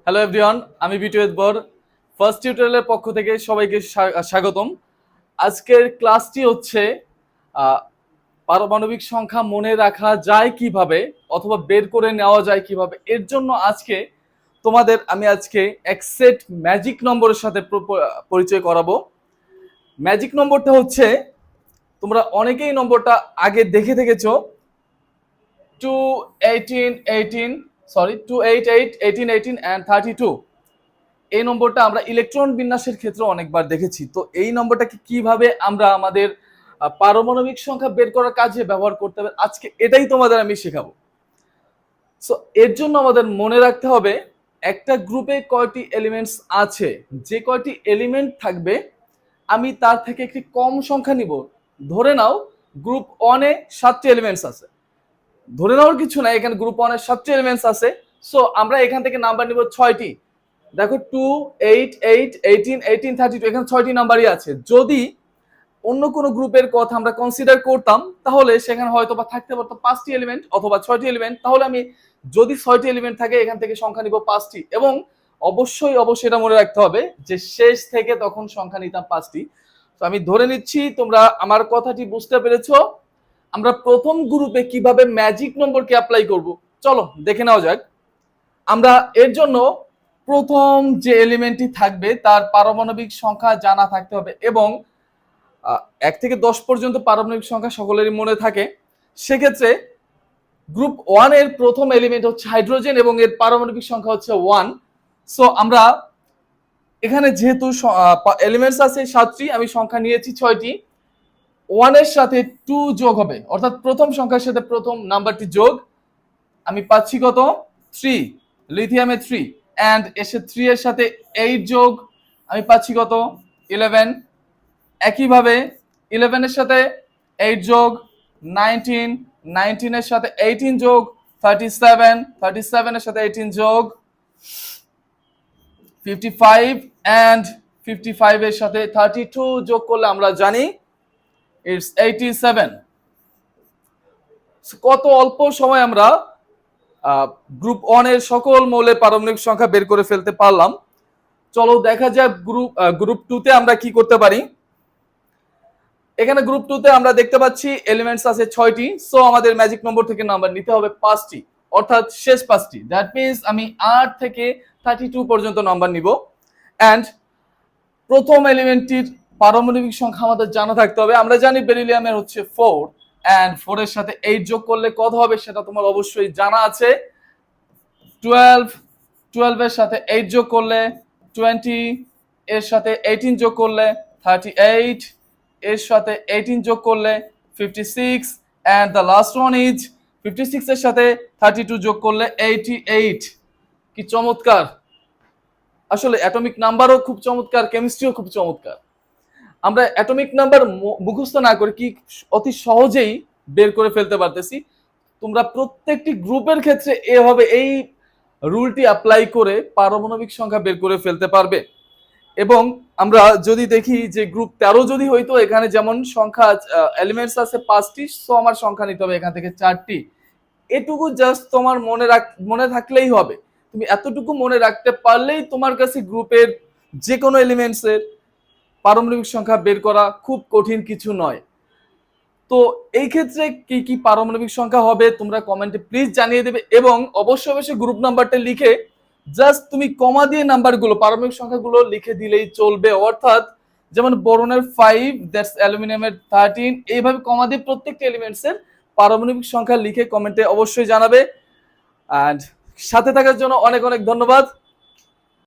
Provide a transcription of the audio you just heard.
Hello everyone, আমি B2 এদবর first টিউটোরিয়ালের পক্ষ থেকে সবাইকে স্বাগতম। আজকের ক্লাসটি হচ্ছে আহ, পারমাণবিক সংখ্যা মনে রাখা যায় কিভাবে অথবা বের করে নেওয়া যায় কিভাবে। এর জন্য তোমাদের আমি আজকে এক সেট ম্যাজিক নম্বরের সাথে পরিচয় করাবো। ম্যাজিক নম্বরটা হচ্ছে, তোমরা অনেকেই নম্বরটা আগে দেখে থেকেছো, 2 18 18 অ্যান্ড 32। এই নম্বরটা আমরা ইলেকট্রন বিন্যাসের ক্ষেত্রে অনেকবার দেখেছি। তো এই নম্বরটাকে কিভাবে আমরা আমাদের পারমাণবিক সংখ্যা বের করার কাজে ব্যবহার করতে হবে, আজকে এটাই তোমাদের আমি শেখাবো। সো এর জন্য আমাদের মনে রাখতে হবে একটা গ্রুপে কয়টি এলিমেন্টস আছে। যে কয়টি এলিমেন্ট থাকবে আমি তার থেকে একটি কম সংখ্যা নিব। ধরে নাও গ্রুপ 1-এ 7টি এলিমেন্টস আছে। ধরে নেওয়ার কিছু নাই, এখানে গ্রুপ 1-এ 7টি এলিমেন্টস আছে। সো আমরা এখান থেকে নাম্বার নিব 6টি। দেখো 2 8 8 18 18 32, এখানে 6টি নাম্বারই আছে। যদি অন্য কোনো গ্রুপের কথা আমরা কনসিডার করতাম তাহলে সেখানে হয়তো বা থাকতে পারতো 5টি এলিমেন্ট অথবা 6টি এলিমেন্ট। তাহলে আমি যদি 6টি এলিমেন্ট থাকে এখান থেকে সংখ্যা নিব 5টি, এবং অবশ্যই এটা মনে রাখতে হবে যে শেষ থেকে তখন সংখ্যা নিতাম 5টি। তো আমি ধরে নিচ্ছি তোমরা আমার কথাটি বুঝতে পেরেছো। আমরা প্রথম গ্রুপে কিভাবে ম্যাজিক নম্বরকে অ্যাপ্লাই করব চলো দেখে নেওয়া যাক। আমরা এর জন্য প্রথম যে এলিমেন্টটি থাকবে তার পারমাণবিক সংখ্যা জানা থাকতে হবে, এবং 1 থেকে 10 পর্যন্ত পারমাণবিক সংখ্যা সকলেরই মনে থাকে। সেক্ষেত্রে গ্রুপ 1 এর প্রথম এলিমেন্ট হচ্ছে হাইড্রোজেন এবং এর পারমাণবিক সংখ্যা হচ্ছে 1। সো আমরা এখানে যেহেতু এলিমেন্টস আছে 7টি, আমি সংখ্যা নিয়েছি 6টি। 1 এর সাথে 2 যোগ হবে, অর্থাৎ প্রথম সংখ্যার সাথে প্রথম নাম্বারটি যোগ। আমি পাচ্ছি কত? 3, লিথিয়ামে 3। অ্যান্ড এসে 3 এর সাথে 8 যোগ, আমি পাচ্ছি কত? 11। একইভাবে 11 এর সাথে 8 যোগ 19, 19 এর সাথে 18 যোগ 37, 37 এর সাথে 18 যোগ 55, অ্যান্ড 55 এর সাথে 32 যোগ করলে আমরা জানি ইটস 87। কত অল্প সময় আমরা গ্রুপ 1 এর সকল মৌলের পারমাণবিক সংখ্যা বের করে ফেলতে পারলাম। চলো দেখা যাক গ্রুপ 2 তে আমরা কি করতে পারি। এখানে গ্রুপ 2 তে আমরা দেখতে পাচ্ছি এলিমেন্টস আছে 6টি। সো আমাদের ম্যাজিক নম্বর থেকে নাম্বার নিতে হবে 5টি, অর্থাৎ শেষ 5টি। দ্যাট মিন্স আমি 8 থেকে 32 পর্যন্ত নাম্বার নিব। অ্যান্ড প্রথম এলিমেন্টটির পারমাণবিক সংখ্যা আমাদের জানা থাকতে হবে। আমরা জানি বেরিলিয়ামের হচ্ছে 4, অ্যান্ড 4 এর সাথে 8 যোগ করলে কত হবে সেটা তোমার অবশ্যই জানা আছে। 12, 12 এর সাথে 8 যোগ করলে 20, এর সাথে 18 যোগ করলে 38, এর সাথে 18 যোগ করলে 56, and the last one is 56 এর সাথে 32 যোগ করলে 88। কি চমৎকার! আসলে অ্যাটমিক নাম্বারও খুব চমৎকার, কেমিস্ট্রিও খুব চমৎকার। আমরা অ্যাটমিক নাম্বার মুখস্থ না করে কি অতি সহজেই বের করে ফেলতে পারতেছি। তোমরা প্রত্যেকটি গ্রুপের ক্ষেত্রে এভাবে এই রুলটি অ্যাপ্লাই করে পারমাণবিক সংখ্যা বের করে ফেলতে পারবে। এবং আমরা যদি দেখি যে গ্রুপ 13 যদি হইতো, এখানে যেমন সংখ্যা এলিমেন্টস আছে 5টি, সো আমার সংখ্যা নিতে হবে এখান থেকে 4টি। এটুকু জাস্ট তোমার মনে থাকলেই হবে। তুমি এতটুকু মনে রাখতে পারলেই তোমার কাছে গ্রুপের যে কোনো এলিমেন্টসের পারমাণবিক সংখ্যা বের করা খুব কঠিন কিছু নয়। তো এই ক্ষেত্রে কি কি পারমাণবিক সংখ্যা হবে তোমরা কমেন্টে প্লিজ জানিয়ে দেবে, এবং অবশ্যই অবশ্যই গ্রুপ নাম্বারটা লিখে জাস্ট তুমি কমা দিয়ে নাম্বারগুলো পারমাণবিক সংখ্যাগুলো লিখে দিলেই চলবে। অর্থাৎ যেমন বোরনের 5, দ্যাটস অ্যালুমিনিয়ামের 13, এইভাবে কমা দিয়ে প্রত্যেকটা এলিমেন্টসের পারমাণবিক সংখ্যা লিখে কমেন্টে অবশ্যই জানাবে। অ্যান্ড সাথে থাকার জন্য অনেক অনেক ধন্যবাদ।